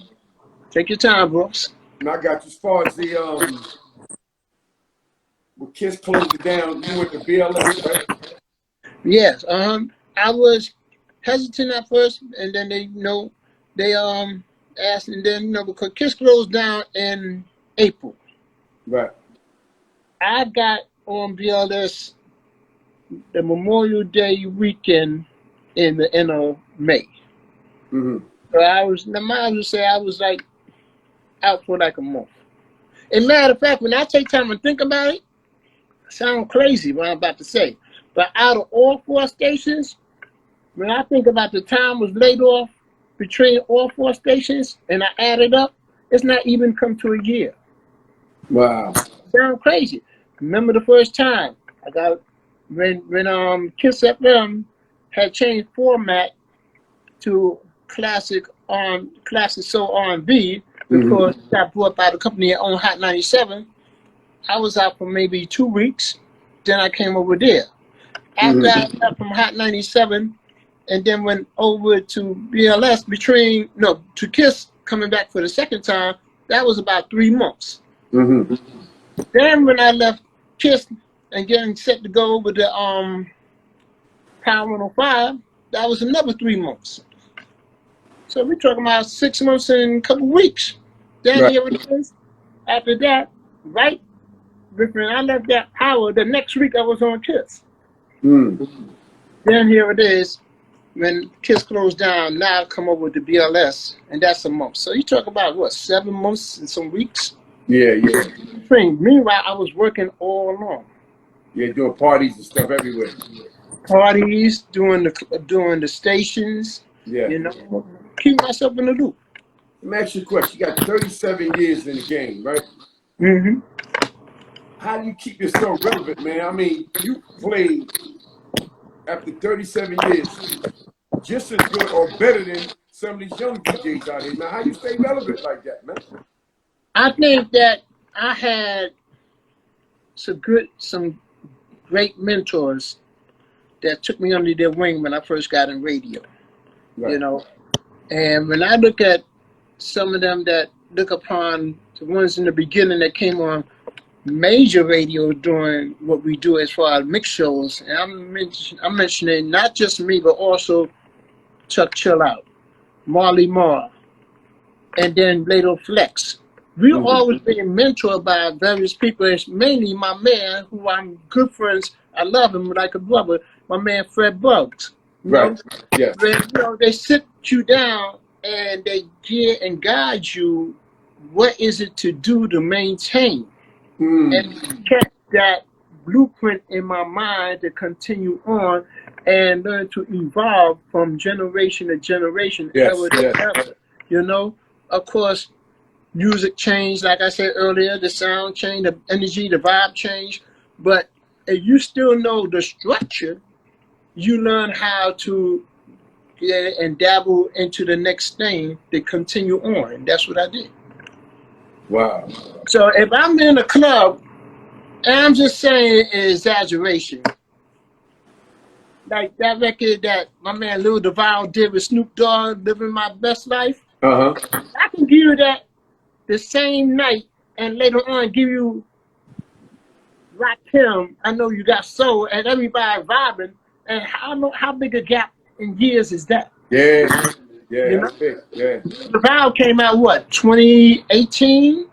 S2: Take your time, Brooks.
S1: And I got you as far as the when KISS closed it down, you went to BLS, right?
S2: Yes. I was hesitant at first, and then they And then, you know, because KISS closed down in April.
S1: Right.
S2: I got on BLS the Memorial Day weekend in the end of May.
S1: Mm-hmm.
S2: So I would say I was like out for like a month. And matter of fact, when I take time and think about it, I sound crazy what I'm about to say. But out of all 4 stations, when I think about the time was laid off between all 4 stations and I added up, it's not even come to a year.
S1: Wow.
S2: Sound crazy. Remember the first time I got when KISS FM had changed format to classic soul R&B because it got brought by the company that owned Hot 97. I was out for maybe 2 weeks. Then I came over there. After I left from Hot 97 and then went over to BLS to KISS coming back for the second time, that was about 3 months.
S1: Mm-hmm.
S2: Then when I left KISS and getting set to go over to Power 105, that was another 3 months. So we're talking about 6 months and a couple weeks. Then here it is. After that, right when I left that Power, the next week I was on KISS. Then here it is. When KISS closed down, now I come over to BLS, and that's a month. So you talk about, what, 7 months and some weeks?
S1: Yeah, yeah.
S2: Meanwhile, I was working all along.
S1: Yeah, doing parties and stuff everywhere.
S2: Parties, doing the stations.
S1: Yeah.
S2: You know, keep myself in the loop.
S1: Let me ask you a question. You got 37 years in the game, right?
S2: Mm-hmm.
S1: How do you keep yourself relevant, man? I mean, you played after 37 years just as good or better than some of these young DJs out here. Now, how you stay relevant like that, man?
S2: I think that I had some great mentors that took me under their wing when I first got in radio. Right. You know, and when I look at some of them that look upon the ones in the beginning that came on major radio doing what we do as far as mix shows, and I'm mentioning not just me, but also Chuck Chill Out, Marley Marr, and then later Flex. We always being mentored by various people. It's mainly my man, who I'm good friends. I love him like a brother. My man Fred Bugs. You know?
S1: Yeah.
S2: When, you know, they sit you down and they get and guide you. What is it to do to maintain? And kept that blueprint in my mind to continue on and learn to evolve from generation to generation, ever to ever. You know, of course, music changed, like I said earlier, the sound changed, the energy, the vibe changed. But if you still know the structure, you learn how to get and dabble into the next thing to continue on. And that's what I did.
S1: Wow.
S2: So if I'm in a club, and I'm just saying exaggeration, like that record that my man Lil Duval did with Snoop Dogg, Living My Best Life, I can give you that the same night and later on give you Rakim, I Know You Got Soul, and everybody vibing. And how big a gap in years is that?
S1: Yeah,
S2: you know?
S1: That's big. Yeah.
S2: Duval came out, what, 2018?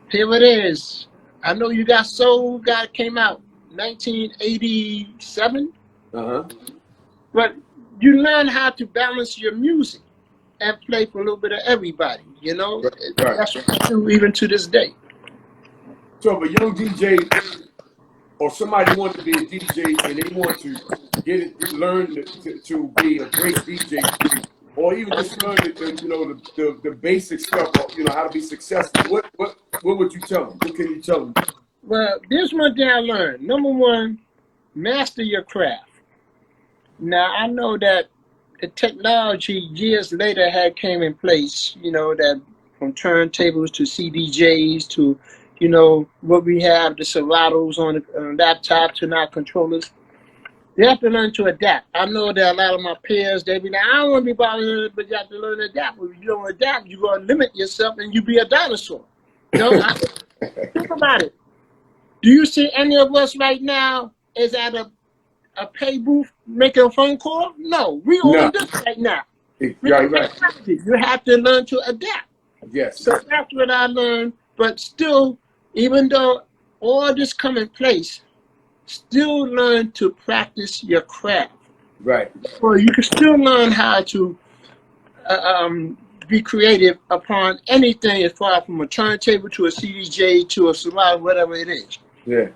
S2: Here it is. I Know You Got Soul came out 1987. But you learn how to balance your music and play for a little bit of everybody, you know? That's what I do even to this day.
S1: So if a young DJ or somebody wants to be a DJ and they want to learn to be a great DJ, or even just learn the basic stuff, how to be successful, what would you tell them? What can you tell them?
S2: Well, there's one thing I learned. Number one, master your craft. Now, I know that the technology years later came in place, that from turntables to CDJs to, what we have, the Seratos on the laptop to now controllers. You have to learn to adapt. I know that a lot of my peers, they be like, I don't want to be bothered, but you have to learn to adapt. If you don't adapt, you're going to limit yourself and you be a dinosaur. Think about it. Do you see any of us right now is at a pay booth making a phone call? No, we only do this right now.
S1: Right.
S2: You have to learn to adapt.
S1: Yes.
S2: So that's what I learned. But still, even though all this come in place, still learn to practice your craft.
S1: Right.
S2: Well, you can still learn how to be creative upon anything, as far from a turntable to a CDJ to a survival, whatever it is.
S1: Yeah.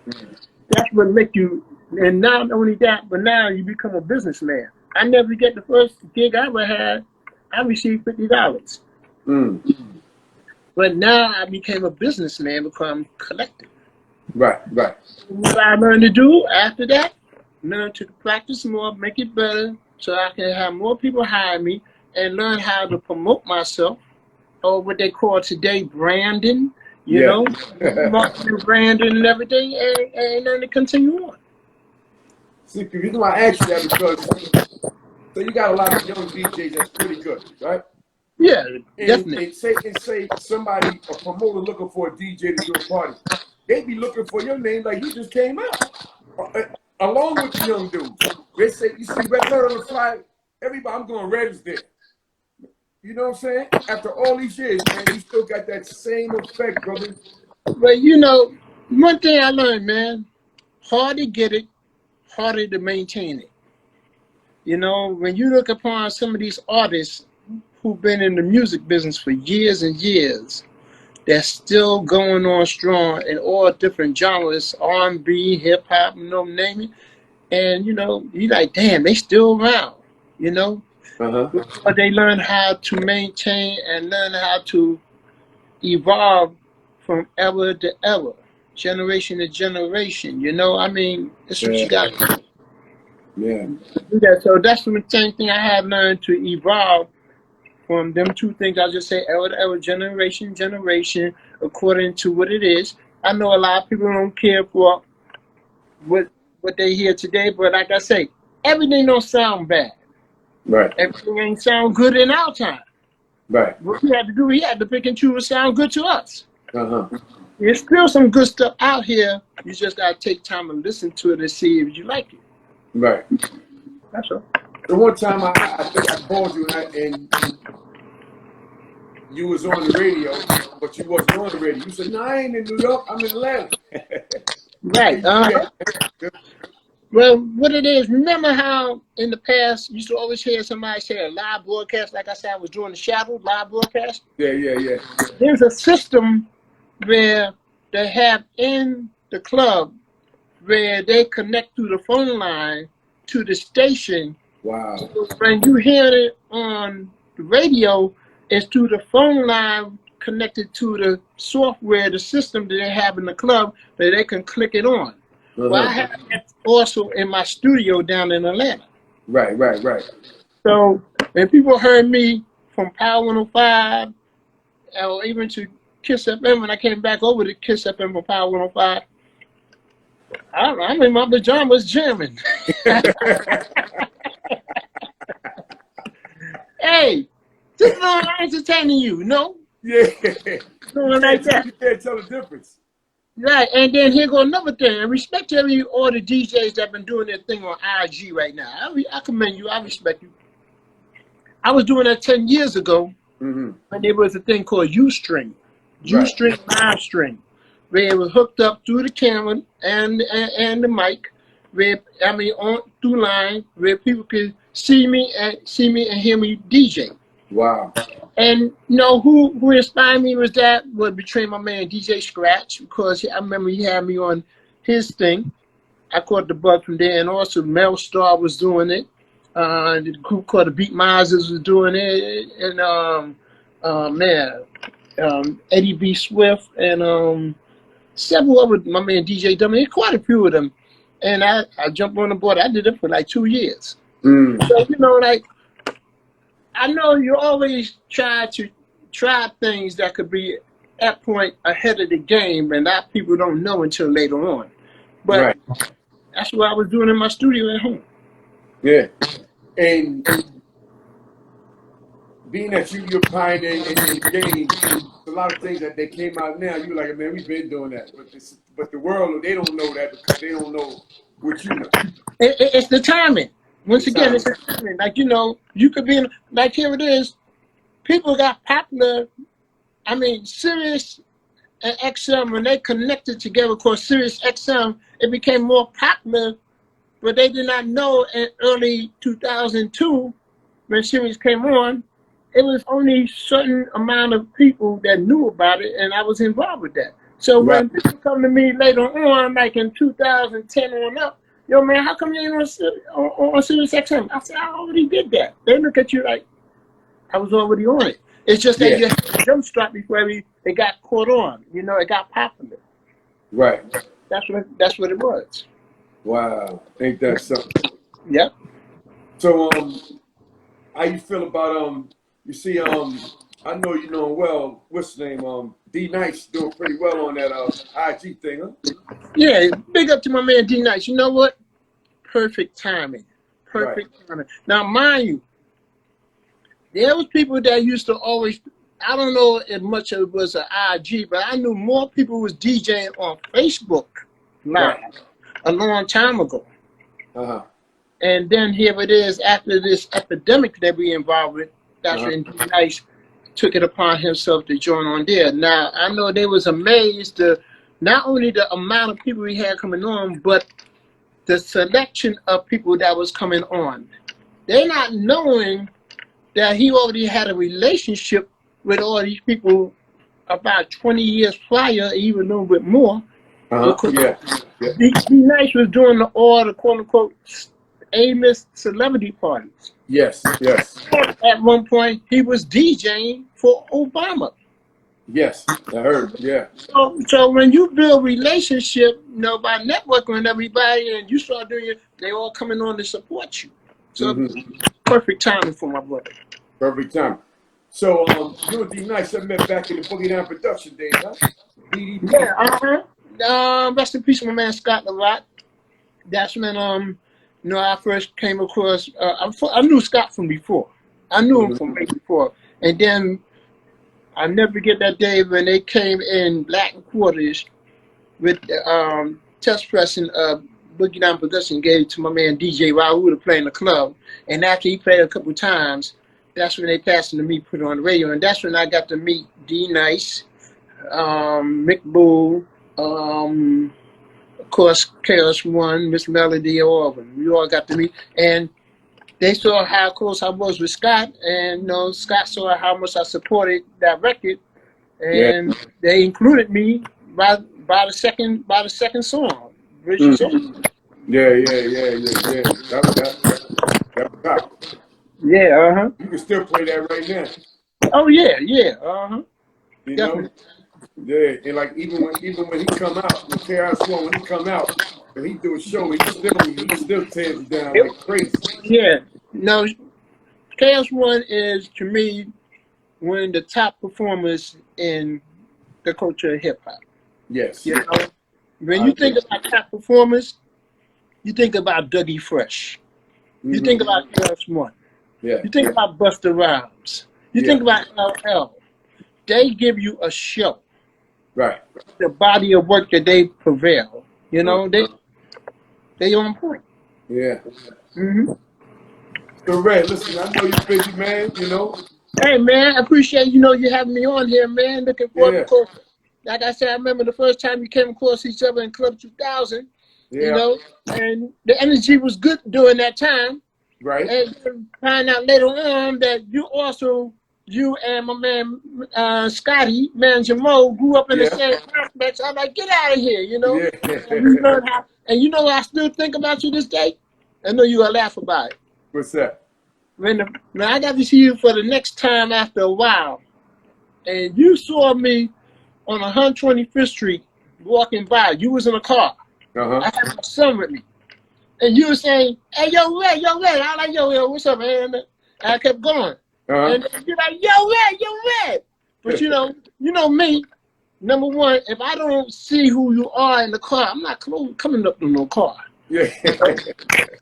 S2: That's what make you. And not only that, but now you become a businessman. I never get the first gig I ever had. I received $50. But now I became a businessman because I'm collecting.
S1: Right.
S2: What I learned to do after that, learn to practice more, make it better, so I can have more people hire me and learn how to promote myself, or what they call today branding, you know, marketing, branding and everything, and then to continue on.
S1: See, the reason why I asked you that because so you got a lot of young DJs that's pretty good, right?
S2: Yeah,
S1: And,
S2: definitely.
S1: and say somebody, a promoter looking for a DJ to do a party, they be looking for your name like you just came out, along with the young dudes. They say, you see Red Letter on the fly, everybody, I'm going Red is there. You know what I'm saying? After all these years, man, you still got that same effect, brother.
S2: But you know, one thing I learned, man, hard to get it, harder to maintain it. You know, when you look upon some of these artists who've been in the music business for years and years, they're still going on strong in all different genres, R&B, hip hop, you know, name it. And you know, you like, damn, they still around. You know, but they learn how to maintain and learn how to evolve from era to era, generation to generation. You know, I mean, that's what you got to do.
S1: Yeah.
S2: So that's the same thing I have learned to evolve from them two things. I just say era to era, generation, according to what it is. I know a lot of people don't care for what they hear today, but like I say, everything don't sound bad.
S1: Right.
S2: Everything ain't sound good in our time.
S1: Right.
S2: What we had to do, we had to pick and choose what sound good to us. There's still some good stuff out here. You just gotta take time and listen to it and see if you like it.
S1: Right.
S2: That's all.
S1: The one time I think I called you and you was on the radio, but you wasn't on the radio. You said, "No, I ain't in New York. I'm in Atlanta."
S2: Right. Well, what it is, remember how in the past you used to always hear somebody say a live broadcast, like I said, I was doing the shadow live broadcast?
S1: Yeah.
S2: There's a system where they have in the club where they connect through the phone line to the station.
S1: Wow.
S2: So when you hear it on the radio, it's through the phone line connected to the software, the system that they have in the club, that they can click it on. Well, I have that also in my studio down in Atlanta.
S1: Right.
S2: So when people heard me from Power 105, or even to Kiss FM, when I came back over to Kiss FM from Power 105, I'm in my pajamas jamming. Hey, this is not entertaining you, no?
S1: Yeah.
S2: Something like that.
S1: You can't tell the difference.
S2: Right, and then here go another thing. And respect to all the DJs that have been doing their thing on IG right now. I commend you. I respect you. I was doing that 10 years ago when there was a thing called Ustream. Ustream live stream, where it was hooked up through the camera and the mic, on through line, where people could see me and hear me DJ.
S1: Wow.
S2: And you know who inspired me was between my man DJ Scratch, because I remember he had me on his thing. I caught the bug from there, and also Mel Star was doing it. The group called the Beat Mizers was doing it, and Eddie B. Swift and several other, my man DJ W. Quite a few of them. And I jumped on the board. I did it for like 2 years. So you know, like, I know you always try things that could be at point ahead of the game, and that people don't know until later on. But that's what I was doing in my studio at home.
S1: Yeah. And being that you're pioneering in the game, a lot of things that they came out now, you're like, man, we've been doing that. But the world, they don't know that because they don't know what you know.
S2: It's the timing. Once again, it's a timing. Like, you know, you could be in, like, here it is. People got popular. I mean, Sirius and XM, when they connected together, of course, Sirius XM, it became more popular, but they did not know in early 2002, when Sirius came on, it was only certain amount of people that knew about it, and I was involved with that. So when people come to me later on, like in 2010 on up, yo, man, how come you ain't on Sirius XM? I said, I already did that. They look at you like, I was already on it. It's just that you had to jumpstart before it got caught on. You know, it got popular.
S1: Right.
S2: That's what it was.
S1: Wow. Ain't that something?
S2: Yep.
S1: So, how you feel about, you see, I know you know him well, what's his name, D Nice doing pretty well on that IG thing, huh?
S2: Yeah, big up to my man D Nice. You know what? Perfect timing. Perfect timing. Now, mind you, there was people that used to always, I don't know if much of it was an IG, but I knew more people was DJing on Facebook Live a long time ago.
S1: Uh-huh.
S2: And then here it is, after this epidemic that we involved with, that's when D Nice took it upon himself to join on there. Now, I know they was amazed to not only the amount of people we had coming on, but the selection of people that was coming on. They're not knowing that he already had a relationship with all these people about 20 years prior, even a little bit more. D Nice was doing all the quote-unquote A-list celebrity parties.
S1: Yes.
S2: At one point, he was DJing for Obama.
S1: Yes, I heard,
S2: So when you build relationship, you know, by networking with everybody and you start doing it, they all coming on to support you. So perfect timing for my brother.
S1: Perfect time. So, you and D Nice, I met back in the Boogie Down production days, huh?
S2: Yeah, rest in peace, my man Scott Lovat. That's when, you know, I first came across, I knew Scott from before. I knew him from way before. And then I never forget that day when they came in Latin Quarters with the test pressing Boogie Down production, gave it to my man DJ Raul to play in the club. And after he played a couple times, that's when they passed it to me, put it on the radio. And that's when I got to meet D Nice, Mick Bull, of course, Chaos One, Miss Melody, all of them. We all got to meet. And they saw how close I was with Scott. And, you know, Scott saw how much I supported that record. And they included me by the second song.
S1: Yeah. That was hot.
S2: Yeah,
S1: You can still play that right now.
S2: Oh yeah.
S1: You
S2: Definitely.
S1: know? Yeah, and like even when he come out, when KRS-One, when he come out, and he do a show, he still tears it down like crazy.
S2: Yeah. No, KRS-One is, to me, one of the top performers in the culture of hip hop.
S1: Yes.
S2: You know, when you think about top performers, you think about Dougie Fresh. You think about KRS-One.
S1: Yeah.
S2: You think about Busta Rhymes. You think about LL. They give you a show.
S1: Right.
S2: The body of work that they prevail. You know, they on point.
S1: Yeah. So Red, listen, I know you're busy, man, you know.
S2: Hey man, I appreciate you having me on here, man. Looking forward to, like I said, I remember the first time we came across each other in Club 2000. You know, and the energy was good during that time.
S1: Right.
S2: And find out later on that you and my man Scotty, man Jamal, grew up in the same complex. I'm like, get out of here, you know. And we learned how. And you know what I still think about you this day? I know you gonna laugh about it.
S1: What's that?
S2: When I got to see you for the next time after a while, and you saw me on 125th Street walking by. You was in a car. I had my son with me. And you were saying, hey, yo, Red. I like, yo, what's up, man? And I kept going. And you're like, yo, Red. But you know me, number one, if I don't see who you are in the car, I'm not coming up to no car.
S1: Yeah.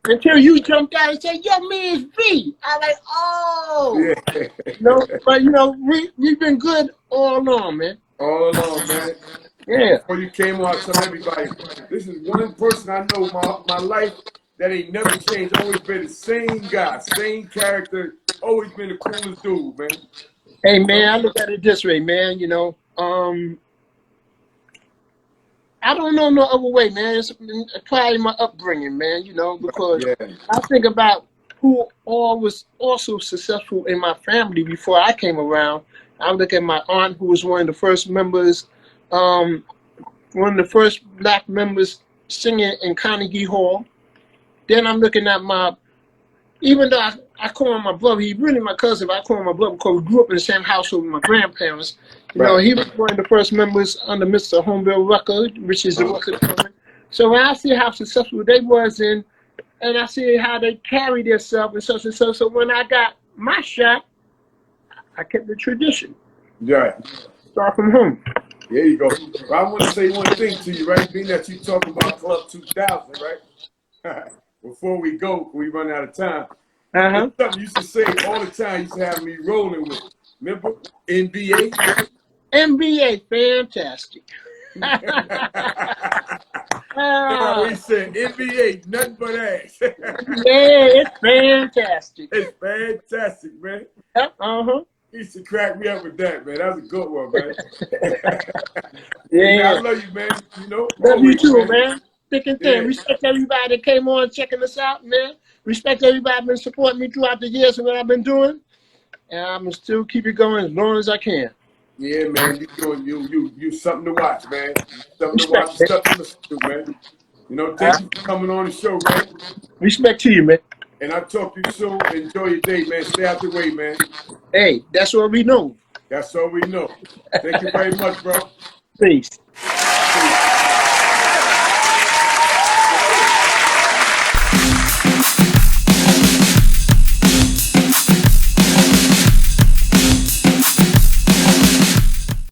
S2: Until you jumped out and said, yo, me is V. I'm like, oh. But we've been good all along, man.
S1: All along, man.
S2: Yeah.
S1: Before you came on, I tell everybody, this is one person I know my life that ain't never changed. Always been the same guy, same character. Always been the coolest dude, man.
S2: Hey, man, I look at it this way, man. You know, I don't know no other way, man. It's probably my upbringing, man. You know, because
S1: Yeah.
S2: I think about who all was also successful in my family before I came around. I look at my aunt, who was one of the first members, one of the first black members singing in Carnegie Hall. Then I'm looking at my, even though I call him my brother, he's really my cousin, but I call him my brother because we grew up in the same household with my grandparents. You know, he was one of the first members under Mr. Homeville Record, which is the record company. So when I see how successful they was in, and I see how they carry themselves and such and such, so when I got my shot, I kept the tradition.
S1: Right.
S2: Start from home.
S1: There you go. Well, I want to say one thing to you, right? Being that you talk about Club 2000, right? Before we go, we run out of time. It's something you used to say all the time. You used to have me rolling with. Remember NBA?
S2: NBA, fantastic.
S1: He said NBA, nothing but ass.
S2: Yeah, it's fantastic.
S1: It's fantastic, man.
S2: Yep,
S1: He used to crack me up with that, man. That was a good one, man.
S2: Yeah.
S1: Man, I love you, man. You know,
S2: Love you
S1: always,
S2: too, man. Thick and thin.
S1: Yeah.
S2: Respect everybody that came on checking us out, man. Respect everybody been supporting me throughout the years and what I've been doing. And I'm gonna still keep it going as long as I can.
S1: Yeah, man. You something to watch, man. Something to watch, stuff to listen to, man. You know, thank you for coming on the show, man.
S2: Respect to you, man.
S1: And I'll talk to you soon. Enjoy your day, man. Stay out the way, man.
S2: Hey, that's what we know.
S1: That's all we know. Thank you very much, bro.
S2: Peace.
S1: Peace.